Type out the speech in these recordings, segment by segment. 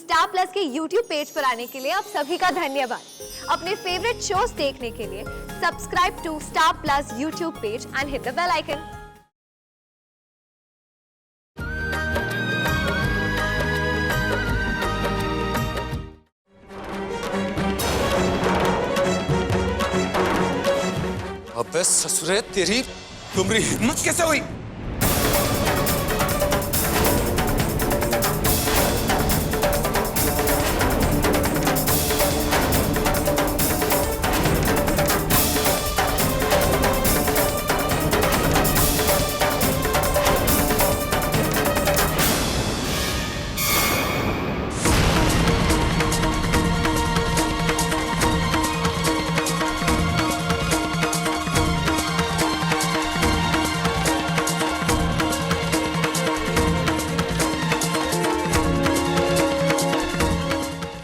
Star plus के YouTube page पर आने के लिए आप सभी का धन्यवाद। अपने फेवरेट शोज देखने के लिए subscribe to star plus YouTube page and hit the bell icon. अबे ससुरे, तेरी तुम्हारी हिम्मत कैसे हुई?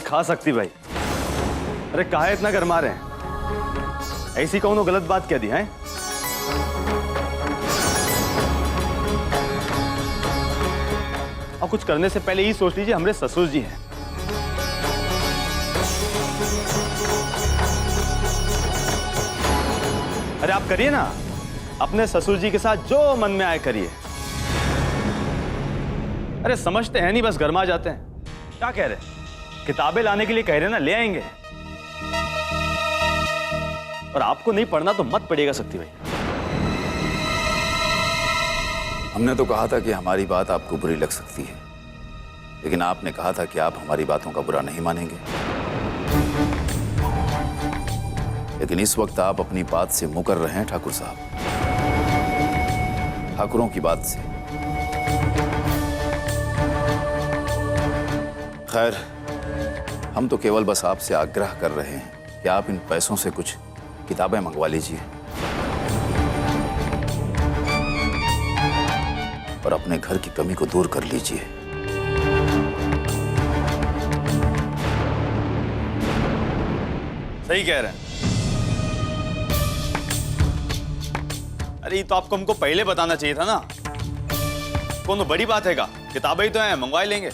खा सकती भाई। अरे काहे इतना गरमा रहे हैं? ऐसी कौन गलत बात कह दी है? और कुछ करने से पहले ही सोच लीजिए हमारे ससुर जी हैं। अरे आप करिए ना, अपने ससुर जी के साथ जो मन में आए करिए। अरे समझते हैं नहीं, बस गरमा जाते हैं। क्या कह रहे हैं? किताबें लाने के लिए कह रहे हैं ना, ले आएंगे। और आपको नहीं पढ़ना तो मत पढ़िएगा शक्ति भाई। हमने तो कहा था कि हमारी बात आपको बुरी लग सकती है, लेकिन आपने कहा था कि आप हमारी बातों का बुरा नहीं मानेंगे। लेकिन इस वक्त आप अपनी बात से मुकर रहे हैं ठाकुर साहब, ठाकुरों की बात से। खैर, हम तो केवल बस आपसे आग्रह कर रहे हैं कि आप इन पैसों से कुछ किताबें मंगवा लीजिए और अपने घर की कमी को दूर कर लीजिए। सही कह रहे हैं। अरे ये तो आपको हमको पहले बताना चाहिए था ना। कौन बड़ी बात है का? किताबें ही तो हैं, मंगवा लेंगे।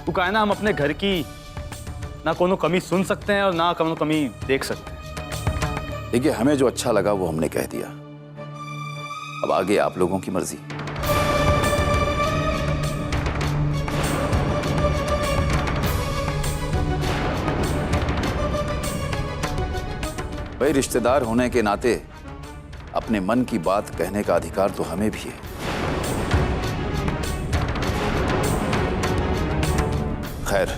वो कहा है ना, हम अपने घर की ना कोनो कमी सुन सकते हैं और ना कोनो कमी देख सकते हैं। देखिए, हमें जो अच्छा लगा वो हमने कह दिया। अब आगे आप लोगों की मर्जी। भाई, रिश्तेदार होने के नाते अपने मन की बात कहने का अधिकार तो हमें भी है। खैर,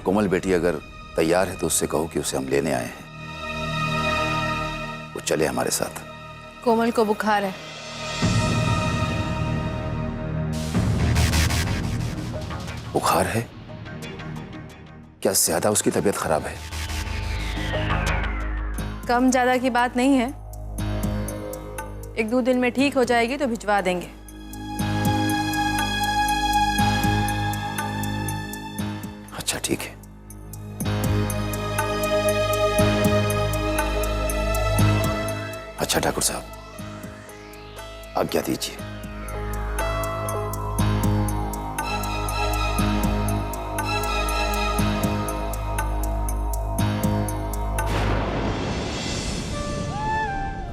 कोमल बेटी अगर तैयार है तो उससे कहो कि उसे हम लेने आए हैं, वो चले हमारे साथ। कोमल को बुखार है। बुखार है? क्या ज्यादा उसकी तबीयत खराब है? कम ज्यादा की बात नहीं है, 1-2 दिन में ठीक हो जाएगी तो भिजवा देंगे। अच्छा, ठीक है। अच्छा ठाकुर साहब, आज्ञा दीजिए।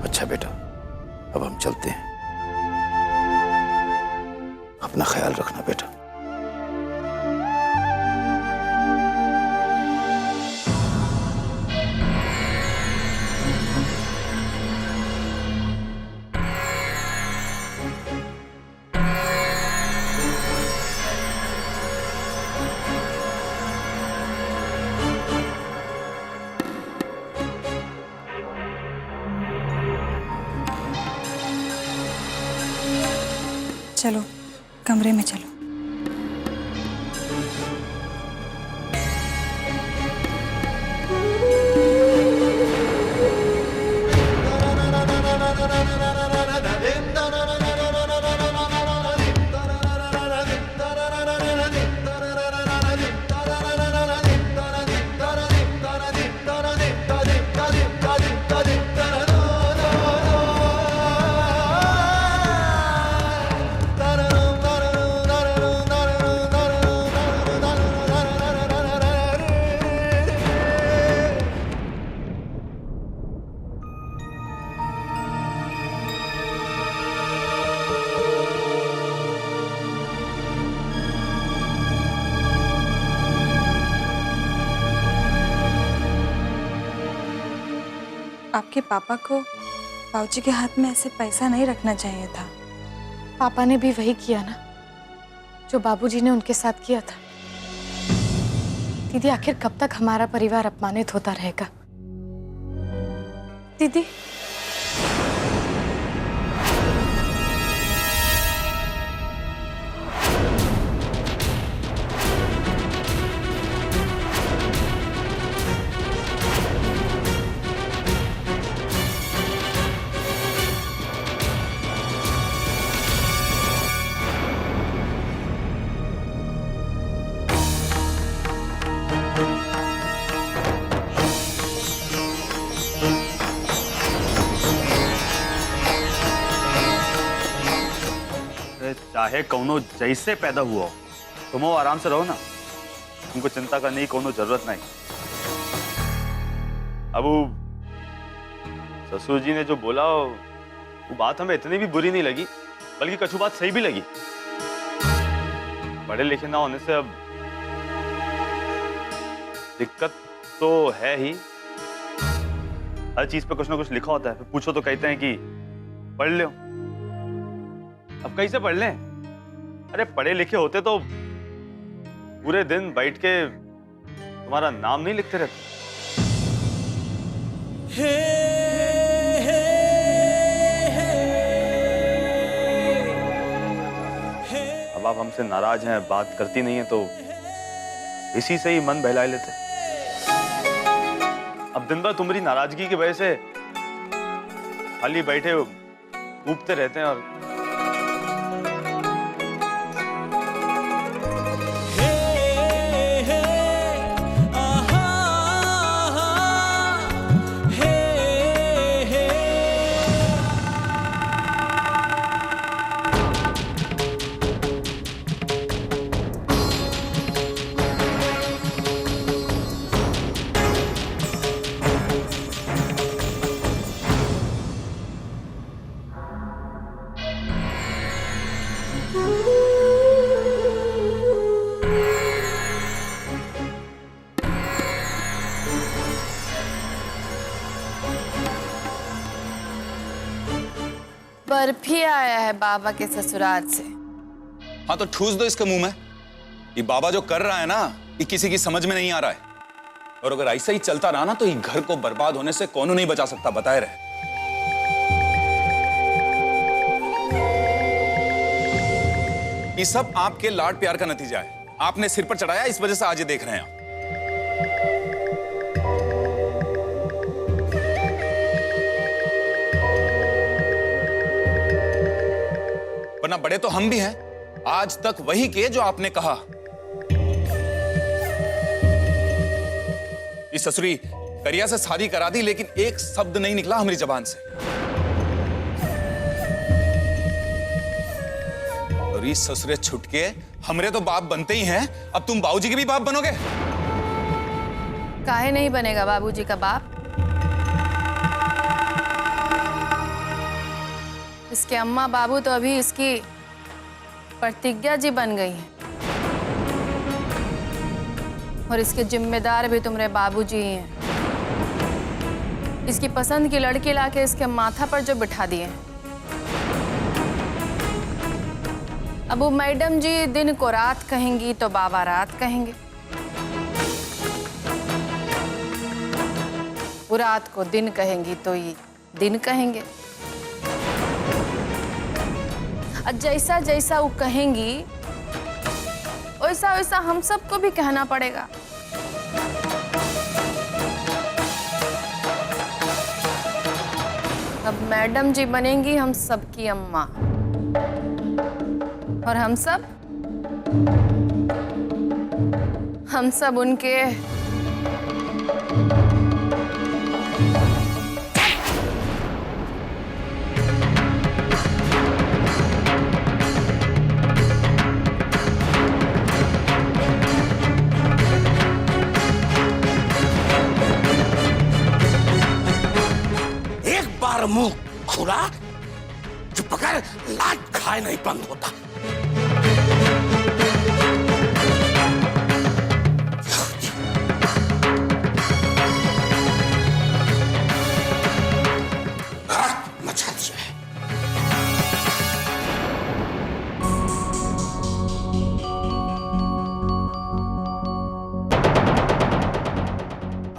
अच्छा बेटा, अब हम चलते हैं। अपना ख्याल रखना बेटा। चलो कमरे में चलो। आपके पापा को बाबूजी के हाथ में ऐसे पैसा नहीं रखना चाहिए था। पापा ने भी वही किया ना जो बाबूजी ने उनके साथ किया था। दीदी, आखिर कब तक हमारा परिवार अपमानित होता रहेगा? दीदी, चाहे कौनो जैसे पैदा हुआ हो, तुम वो आराम से रहो ना, तुमको चिंता करने की कोनो जरूरत नहीं। अब वो ससुर जी ने जो बोला वो बात हमें इतनी भी बुरी नहीं लगी, बल्कि कछु बात सही भी लगी। पढ़े लिखे ना होने से अब दिक्कत तो है ही। हर चीज पे कुछ ना कुछ लिखा होता है, फिर पूछो तो कहते हैं कि पढ़ लो। अब कैसे पढ़ लें? अरे पढ़े लिखे होते तो पूरे दिन बैठ के तुम्हारा नाम नहीं लिखते रहते। अब आप हमसे नाराज हैं, बात करती नहीं है, तो इसी से ही मन बहला लेते। अब दिन भर तुम्हारी नाराजगी की वजह से खाली बैठे ऊबते रहते हैं। और बर्फी आया है बाबा के ससुराल से। हाँ तो ठूस दो इसके मुंह में। ये बाबा जो कर रहा है ना, ये किसी की समझ में नहीं आ रहा है। और अगर ऐसा ही चलता रहा ना, तो ये घर को बर्बाद होने से कौन नहीं बचा सकता, बताए रहे। ये सब आपके लाड प्यार का नतीजा है। आपने सिर पर चढ़ाया, इस वजह से आज ये देख रहे हैं आप। वरना बड़े तो हम भी हैं, आज तक वही किए जो आपने कहा। इस ससुरी करिया से शादी करा दी, लेकिन एक शब्द नहीं निकला हमारी जबान से। और इस ससुरे छुटके हमरे तो बाप बनते ही हैं, अब तुम बाबूजी के भी बाप बनोगे? काहे नहीं बनेगा बाबूजी का बाप? इसके अम्मा बाबू तो अभी इसकी प्रतिज्ञा जी बन गई हैं, और इसके जिम्मेदार भी तुम्हारे बाबूजी ही हैं। इसकी पसंद की लड़की लाके इसके माथा पर जो बिठा दिए हैं। अब वो मैडम जी दिन को रात कहेंगी तो बाबा रात कहेंगे, वो रात को दिन कहेंगी तो ये दिन कहेंगे। जैसा जैसा वो कहेंगी वैसा वैसा हम सबको भी कहना पड़ेगा। अब मैडम जी बनेंगी हम सबकी अम्मा, और हम सब उनके मुंह खुला जो बगैर लात खाए नहीं बंद होता।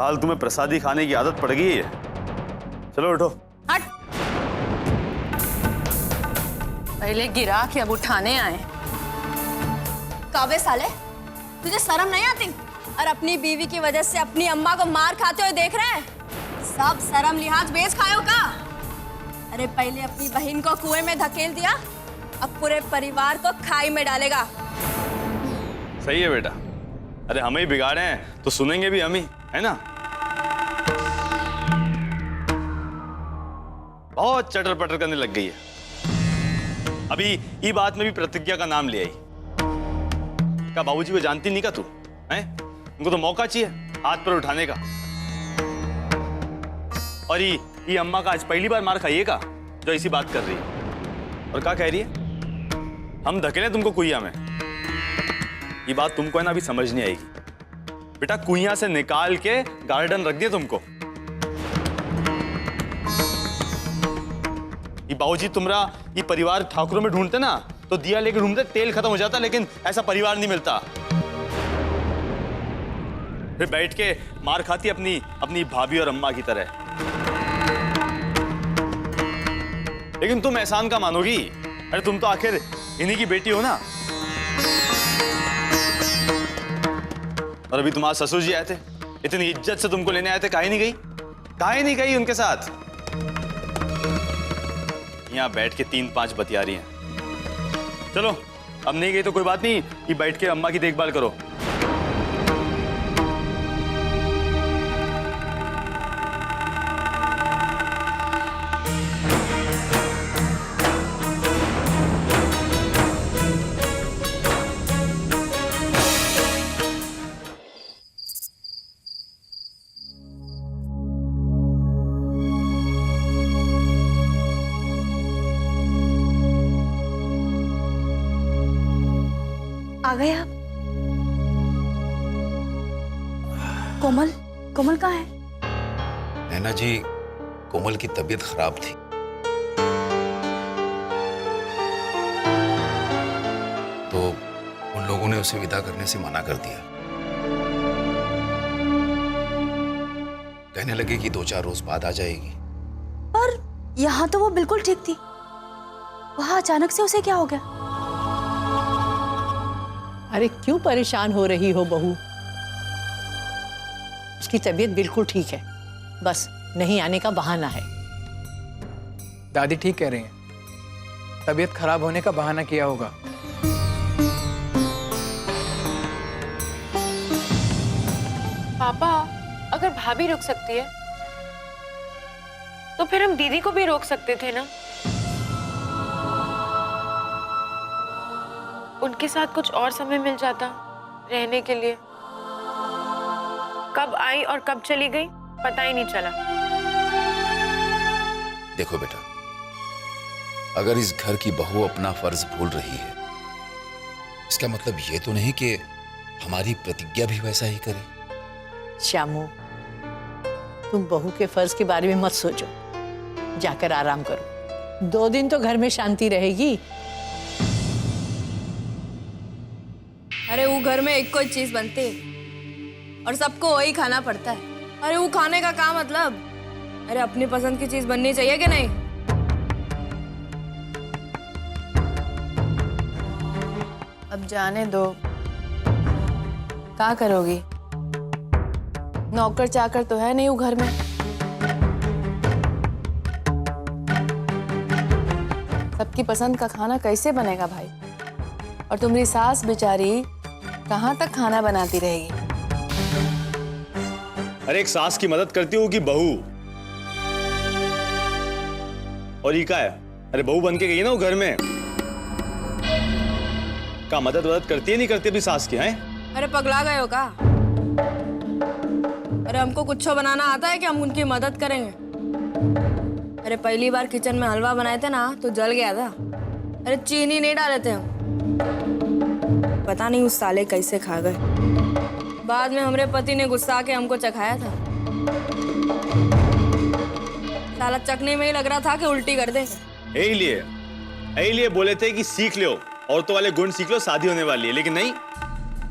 फालतू में प्रसादी खाने की आदत पड़ गई है। चलो उठो। हट। पहले गिरा के अब उठाने आए। काबे साले, तुझे शर्म नहीं आती? और अपनी बीवी की वजह से अपनी अम्मा को मार खाते हुए देख रहे हैं? सब शर्म लिहाज बेच खाओ का? अरे पहले अपनी बहन को कुएं में धकेल दिया, अब पूरे परिवार को खाई में डालेगा। सही है बेटा। अरे हमें ही बिगाड़े हैं तो सुनेंगे भी हम ही, है ना? बहुत चटर पटर करने लग गई है। अभी ये बात में भी प्रतिज्ञा का नाम ले आई। क्या बाबूजी को जानती नहीं का तू? हैं? उनको तो मौका चाहिए हाथ पर उठाने का। और ये अम्मा का आज पहली बार मार खाइएगा जो ऐसी बात कर रही है। और क्या कह रही है? हम धकेले तुमको कुइया में। ये बात तुमको है ना अभी समझ नहीं आएगी। बेटा कुइया से निकाल के गार्डन रख दिया तुमको। ये बाबूजी तुम्हारा ये परिवार ठाकुरों में ढूंढते ना तो दिया लेके ढूंढते तेल खत्म हो जाता, लेकिन ऐसा परिवार नहीं मिलता। फिर बैठ के मार खाती अपनी भाभी और अम्मा की तरह। लेकिन तुम एहसान का मानोगी? अरे तुम तो आखिर इन्हीं की बेटी हो ना। और अभी तुम्हारे ससुर जी आए थे, इतनी इज्जत से तुमको लेने आए थे, काहे नहीं गई? काहे नहीं गई उनके साथ? यहाँ बैठ के 3-5 बतिया रही हैं। चलो अब नहीं गई तो कोई बात नहीं, कि बैठ के अम्मा की देखभाल करो। आ गए आप? कोमल, कोमल कहाँ है? नैना जी, कोमल की तबीयत खराब थी। तो उन लोगों ने उसे विदा करने से मना कर दिया। कहने लगे कि 2-4 रोज बाद आ जाएगी। पर यहाँ तो वो बिल्कुल ठीक थी, वहाँ अचानक से उसे क्या हो गया? अरे क्यों परेशान हो रही हो बहू? उसकी तबीयत बिल्कुल ठीक है, बस नहीं आने का बहाना है। दादी ठीक कह रही हैं, तबीयत खराब होने का बहाना किया होगा। पापा, अगर भाभी रुक सकती है तो फिर हम दीदी को भी रोक सकते थे ना। उनके साथ कुछ और समय मिल जाता रहने के लिए। कब आई और कब चली गई पता ही नहीं चला। देखो बेटा, अगर इस घर की बहू अपना फर्ज भूल रही है, इसका मतलब ये तो नहीं कि हमारी प्रतिज्ञा भी वैसा ही करे। श्यामू, तुम बहू के फर्ज के बारे में मत सोचो, जाकर आराम करो। 2 दिन तो घर में शांति रहेगी। अरे वो घर में एक कोई चीज बनती है और सबको वही खाना पड़ता है। अरे वो खाने का क्या मतलब? अरे अपनी पसंद की चीज बननी चाहिए कि नहीं? अब जाने दो, क्या करोगी? नौकर चाकर तो है नहीं वो घर में। सबकी पसंद का खाना कैसे बनेगा भाई? और तुम्हारी सास बेचारी कहाँ तक खाना बनाती रहेगी? अरे एक सास की मदद करती होगी बहू, और ये क्या है? अरे बहू बन के गई ना वो घर में, क्या मदद करती है नहीं करती अपनी सास की? हैं? अरे पगला गए हो का? अरे हमको कुछ बनाना आता है कि हम उनकी मदद करेंगे? अरे पहली बार किचन में हलवा बनाए थे ना तो जल गया था। अरे चीनी नहीं डाले थे हम, पता नहीं उस साले कैसे खा गए। बाद में हमारे पति ने गुस्सा के हमको चखाया था। साला चखने में ही लग रहा था कि उल्टी कर दे। यही लिए बोले थे कि सीख लो, औरतों वाले गुण सीख लो, शादी होने वाली है। लेकिन नहीं,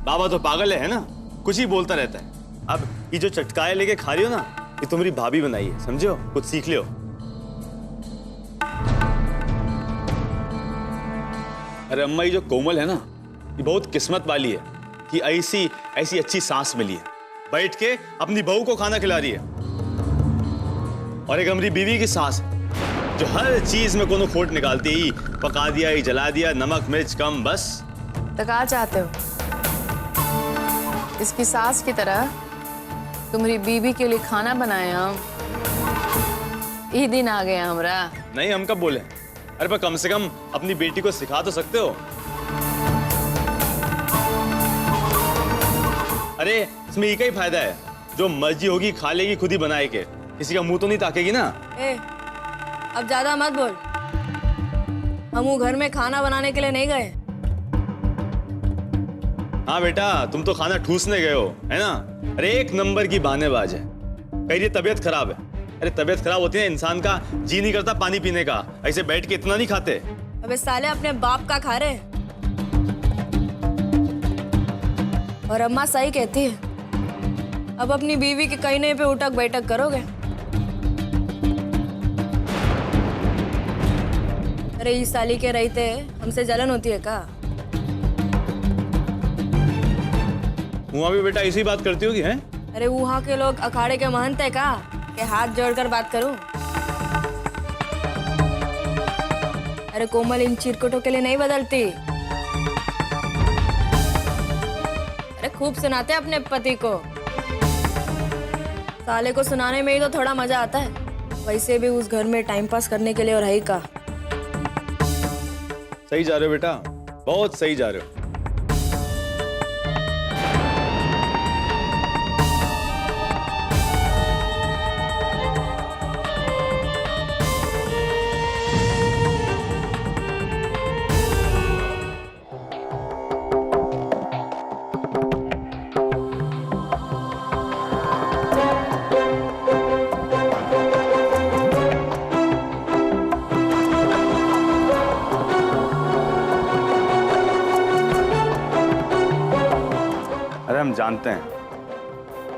बाबा तो पागल है ना, कुछ ही बोलता रहता है। अब ये जो चटकाए लेके खा रही हो ना, ये तुम्हारी भाभी बनाई है, समझो? कुछ सीख लियो। अरे अम्मा, ये जो कोमल है ना, ये बहुत किस्मत वाली है कि ऐसी ऐसी अच्छी सांस मिली है। बैठ के अपनी बहू को खाना खिला रही है। और एक हमारी बीवी की सास है जो हर चीज में कोनो खोट निकालती है। पका दिया, ये जला दिया, नमक मिर्च कम, बस। तो क्या चाहते हो? इसकी सास की तरह तुम्हारी बीवी के लिए खाना बनाया हम, ये दिन आ गया हमरा। नहीं, हम कब बोले? अरे पर कम से कम अपनी बेटी को सिखा तो सकते हो। अरे इसमें एक ही फायदा है, जो मर्जी होगी खा लेगी, खुद ही बनाए के, किसी का मुंह तो नहीं ताकेगी ना। ए, अब ज्यादा मत बोल। हम घर में खाना बनाने के लिए नहीं गए। हाँ बेटा, तुम तो खाना ठूसने गए हो, है ना? अरे एक नंबर की बहानेबाज है। कह रही है तबीयत खराब है। अरे तबीयत खराब होती है, इंसान का जी नहीं करता पानी पीने का, ऐसे बैठ के इतना नहीं खाते। अबे साले, अपने बाप का खा रहे। और अम्मा सही कहती है, अब अपनी बीवी के कहने पे उठक बैठक करोगे। अरे इस साली के रहते हमसे जलन होती है का? वहां भी बेटा ऐसी बात करती होगी, हैं? अरे वहाँ के लोग अखाड़े के महंत है का कि हाथ जोड़कर बात करूं? अरे कोमल इन चिरकुटों के लिए नहीं बदलती। अरे खूब सुनाते अपने पति को। साले को सुनाने में ही तो थोड़ा मजा आता है, वैसे भी उस घर में टाइम पास करने के लिए और है का। सही जा रहे हो बेटा, बहुत सही जा रहे हो।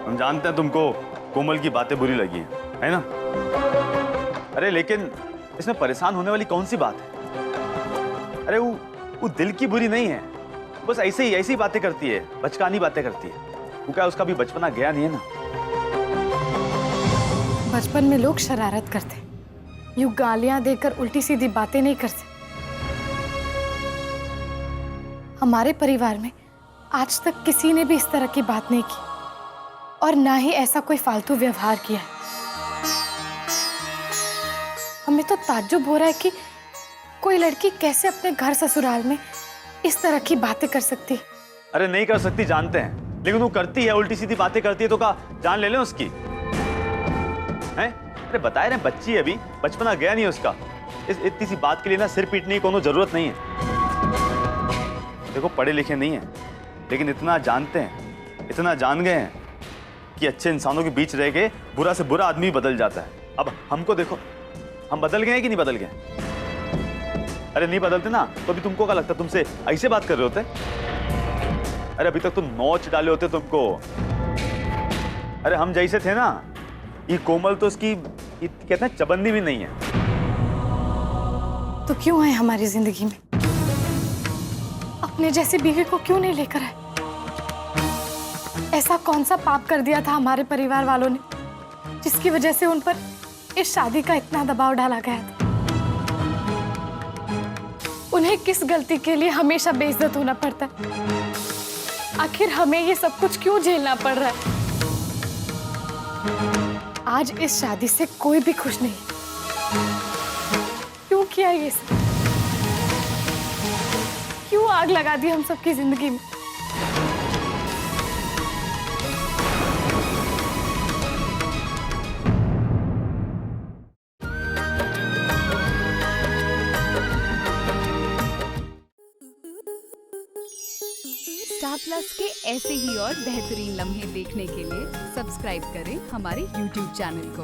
हम जानते हैं तुमको कोमल की बातें बुरी लगी है ना? अरे लेकिन इसमें परेशान होने वाली कौन सी बात है? अरे वो दिल की बुरी नहीं है, बस ऐसी बातें करती है, बचकानी बातें करती है। वो क्या उसका भी बचपना गया नहीं है ना? बचपन में लोग शरारत करते, यूं गालियां देकर उल्टी सीधी बातें नहीं करते। हमारे परिवार में आज तक किसी ने भी इस तरह की बात नहीं की और ना ही ऐसा कोई फालतू व्यवहार किया है। हमें तो ताज्जुब हो रहा है कि कोई लड़की कैसे अपने घर ससुराल में इस तरह की बातें कर सकती। अरे नहीं कर सकती जानते हैं, लेकिन वो करती है, उल्टी सीधी बातें करती है, तो क्या जान ले लें उसकी? हैं? अरे बताए रहे बच्ची है, अभी बचपना गया नहीं उसका। इस इतनी सी बात के लिए ना सिर पीटने की कोनो जरूरत नहीं है। देखो पढ़े लिखे नहीं है, लेकिन इतना जानते हैं, इतना जान गए हैं कि अच्छे इंसानों के बीच रह के बुरा से बुरा आदमी बदल जाता है। अब हमको देखो, हम बदल गए हैं कि नहीं बदल गए? अरे नहीं बदलते ना तो अभी तुमको क्या लगता, तुमसे ऐसे बात कर रहे होते? अरे अभी तक तो नोच डाले होते तुमको। अरे हम जैसे थे ना, ये कोमल तो उसकी कहते हैं चबन्नी भी नहीं है। तो क्यों है हमारी जिंदगी में? अपने जैसी बीवी को क्यों नहीं लेकर आए? ऐसा कौन सा पाप कर दिया था हमारे परिवार वालों ने जिसकी वजह से उन पर इस शादी का इतना दबाव डाला गया था? उन्हें किस गलती के लिए हमेशा बेइज्जत होना पड़ता है? आखिर हमें ये सब कुछ क्यों झेलना पड़ रहा है? आज इस शादी से कोई भी खुश नहीं। क्यों किया ये सब? क्यों आग लगा दी हम सबकी जिंदगी में? स्टार प्लस के ऐसे ही और बेहतरीन लम्हे देखने के लिए सब्सक्राइब करें हमारे YouTube चैनल को।